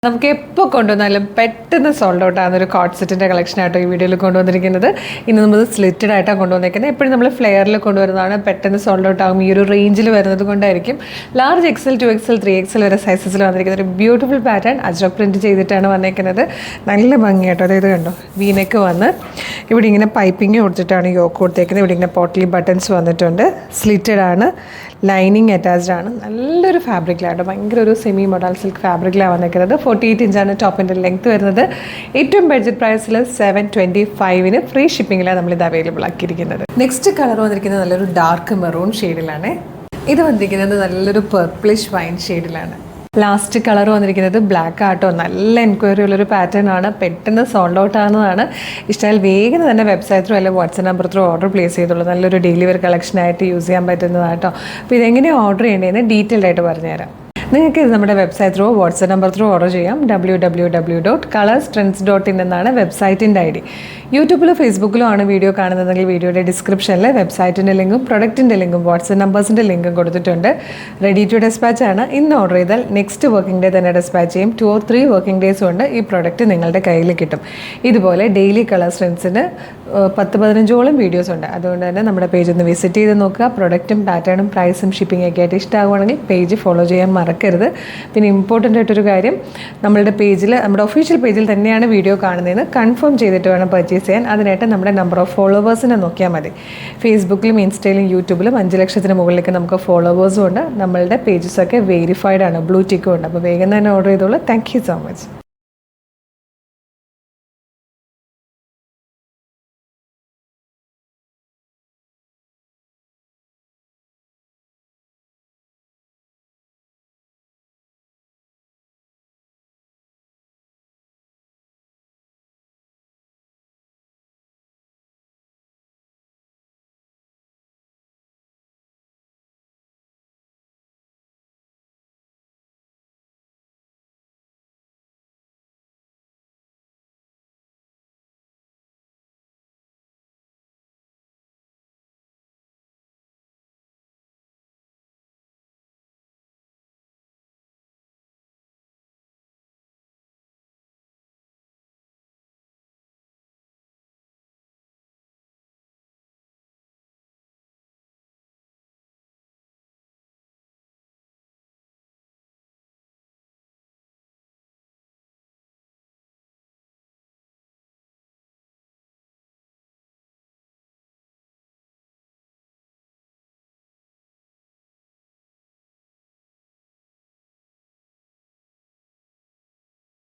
നമുക്ക് എപ്പോൾ കൊണ്ടുവന്നാലും പെട്ടെന്ന് സോൾഡ് ഔട്ട് ആകുന്ന ഒരു കോട്ട് സെറ്റിൻ്റെ കളക്ഷനായിട്ടോ ഈ വീഡിയോയിൽ കൊണ്ടുവന്നിരിക്കുന്നത്. ഇന്ന് നമ്മൾ സ്ലിറ്റഡ് ആയിട്ടാണ് കൊണ്ടുവന്നിരിക്കുന്നത്. എപ്പോഴും നമ്മൾ ഫ്ലെയറിൽ കൊണ്ടുവരുന്നതാണ്, പെട്ടെന്ന് സോൾഡ് ഔട്ട് ആകും. ഈ ഒരു റേഞ്ചിൽ വരുന്നത് കൊണ്ടായിരിക്കും. ലാർജ് XL 2XL 3XL വരെ സൈസസിൽ വന്നിരിക്കുന്നത്. ഒരു ബ്യൂട്ടിഫുൾ പാറ്റേൺ അജ്രക് പ്രിൻറ്റ് ചെയ്തിട്ടാണ് വന്നിരിക്കുന്നത്. നല്ല ഭംഗിയായിട്ടോ. അതായത് കണ്ടോ, വീനെക്ക് വന്ന് ഇവിടെ ഇങ്ങനെ പൈപ്പിംഗ് കൊടുത്തിട്ടാണ് യോക്ക് കൊടുത്തേക്കുന്നത്. ഇവിടെ ഇങ്ങനെ പോട്ട്ലി ബട്ടൺസ് വന്നിട്ടുണ്ട്. സ്ലിറ്റഡ് ആണ്, ലൈനിങ് അറ്റാച്ച്ഡ് ആണ്. നല്ലൊരു ഫാബ്രിക്കിലാണ്, ഭയങ്കര ഒരു സെമി മോഡൽ സിൽക്ക് ഫാബ്രിക്കിലാണ് വന്നിരിക്കുന്നത്. 48 ഇഞ്ചാണ് ടോപ്പിൻ്റെ ലെങ്ത് വരുന്നത്. ഏറ്റവും ബഡ്ജറ്റ് പ്രൈസിൽ 725 ഫ്രീ ഷിപ്പിങ്ങിലാണ് നമ്മളിത് അവൈലബിൾ ആക്കിയിരിക്കുന്നത്. നെക്സ്റ്റ് കളർ വന്നിരിക്കുന്നത് നല്ലൊരു ഡാർക്ക് മെറൂൺ ഷെയ്ഡിലാണ്. ഇത് വന്നിരിക്കുന്നത് നല്ലൊരു പർപ്പിളിഷ് വൈൻ ഷെയ്ഡിലാണ്. ലാസ്റ്റ് കളർ വന്നിരിക്കുന്നത് ബ്ലാക്ക് ആട്ടോ. നല്ല എൻക്വയറി ഉള്ളൊരു പാറ്റേൺ ആണ്. പെട്ടെന്ന് സോൾഡ് ഔട്ട് ആകുന്നതാണ്. ഇഷ്ടമായാൽ വേഗം തന്നെ വെബ്സൈറ്റ് ത്രൂ അല്ലെങ്കിൽ WhatsApp number through order place ചെയ്തോളൂ. നല്ലൊരു ഡെയിലി വെയർ കളക്ഷനായിട്ട് യൂസ് ചെയ്യാൻ പറ്റുന്നതാട്ടോ. അപ്പോൾ ഇതെങ്ങനെയാണ് ഓർഡർ ചെയ്യേണ്ടതെന്ന് ഡീറ്റെയിൽഡ് ആയിട്ട് പറഞ്ഞുതരാം. നിങ്ങൾക്ക് ഇത് നമ്മുടെ website through WhatsApp number through order ചെയ്യാം. www.colorstrends.in എന്നാണ് വെബ്സൈറ്റിൻ്റെ ID. യൂട്യൂബിലോ ഫേസ്ബുക്കിലോ ആണ് വീഡിയോ കാണുന്നതെങ്കിൽ വീഡിയോയുടെ ഡിസ്ക്രിപ്ഷനിൽ വെബ്സൈറ്റിൻ്റെ ലിങ്കും പ്രൊഡക്റ്റിൻ്റെ ലിങ്കും വാട്സ്ആപ്പ് നമ്പേഴ്സിൻ്റെ ലിങ്കും കൊടുത്തിട്ടുണ്ട്. റെഡി ടു ഡെസ്പാച്ച് ആണ്. ഇന്ന് ഓർഡർ ചെയ്താൽ നെക്സ്റ്റ് വർക്കിംഗ് ഡേ തന്നെ ഡെസ്പാച്ച് ചെയ്യും. 2 or 3 വർക്കിംഗ് ഡേയ്സ് കൊണ്ട് ഈ പ്രോഡക്റ്റ് നിങ്ങളുടെ കയ്യിൽ കിട്ടും. ഇതുപോലെ ഡെയിലി കളർ ട്രെൻഡ്സിന് 10-15ഓളം വീഡിയോസ് ഉണ്ട്. അതുകൊണ്ട് തന്നെ നമ്മുടെ പേജ് ഒന്ന് വിസിറ്റ് ചെയ്ത് നോക്കുക. പ്രൊഡക്റ്റും പാറ്റേണും പ്രൈസും ഷിപ്പിംഗ് ഒക്കെ ആയിട്ട് ഇഷ്ടമാവുകയാണെങ്കിൽ പേജ് ഫോളോ ചെയ്യാൻ മറക്കരുത്. പിന്നെ ഇമ്പോർട്ടൻ്റ് ആയിട്ടൊരു കാര്യം, നമ്മളുടെ പേജിൽ, നമ്മുടെ ഒഫീഷ്യൽ പേജിൽ തന്നെയാണ് വീഡിയോ കാണുന്നതെന്ന് കൺഫേം ചെയ്തിട്ട് വേണം പർച്ചേസ് ചെയ്യാൻ. അതിനായിട്ട് നമ്മുടെ നമ്പർ ഓഫ് ഫോളോവേഴ്സിനെ നോക്കിയാൽ മതി. ഫേസ്ബുക്കിലും ഇൻസ്റ്റയിലും യൂട്യൂബിലും 5 ലക്ഷത്തിന് മുകളിലേക്ക് നമുക്ക് ഫോളോവേഴ്സും ഉണ്ട്. നമ്മളുടെ പേജസൊക്കെ വെരിഫൈഡ് ആണ്, ബ്ലൂ ടിക്കും ഉണ്ട്. അപ്പോൾ വേഗം തന്നെ ഓർഡർ ചെയ്തോളൂ. Thank you so much.